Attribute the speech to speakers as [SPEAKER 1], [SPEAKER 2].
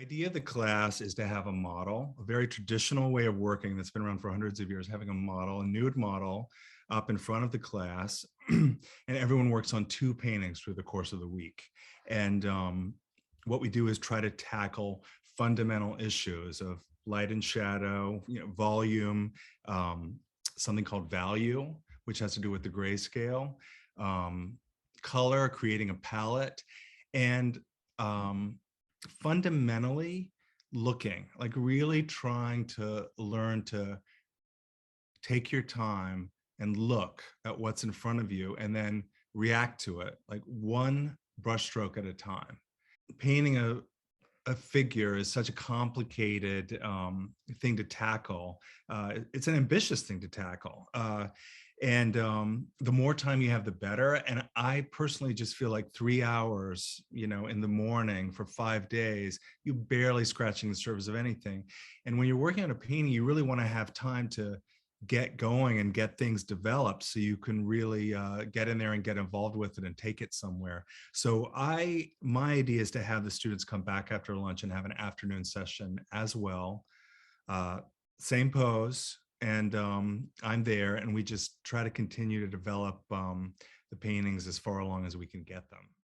[SPEAKER 1] Idea of the class is to have a model, a very traditional way of working that's been around for hundreds of years, having a model, a nude model up in front of the class, and everyone works on two paintings through the course of the week. And what we do is try to tackle fundamental issues of light and shadow, volume, um, something called value, which has to do with the grayscale, um, color, creating a palette, and fundamentally looking, like really trying to learn to take your time and look at what's in front of you and then react to it, like one brushstroke at a time. Painting a figure is such a complicated thing to tackle. It's an ambitious thing to tackle. And the more time you have, the better. And I personally just feel like 3 hours, in the morning for 5 days, you're barely scratching the surface of anything. And when you're working on a painting, you really want to have time to get going and get things developed so you can really get in there and get involved with it and take it somewhere. So my idea is to have the students come back after lunch and have an afternoon session as well. Same pose, and I'm there, and we just try to continue to develop the paintings as far along as we can get them.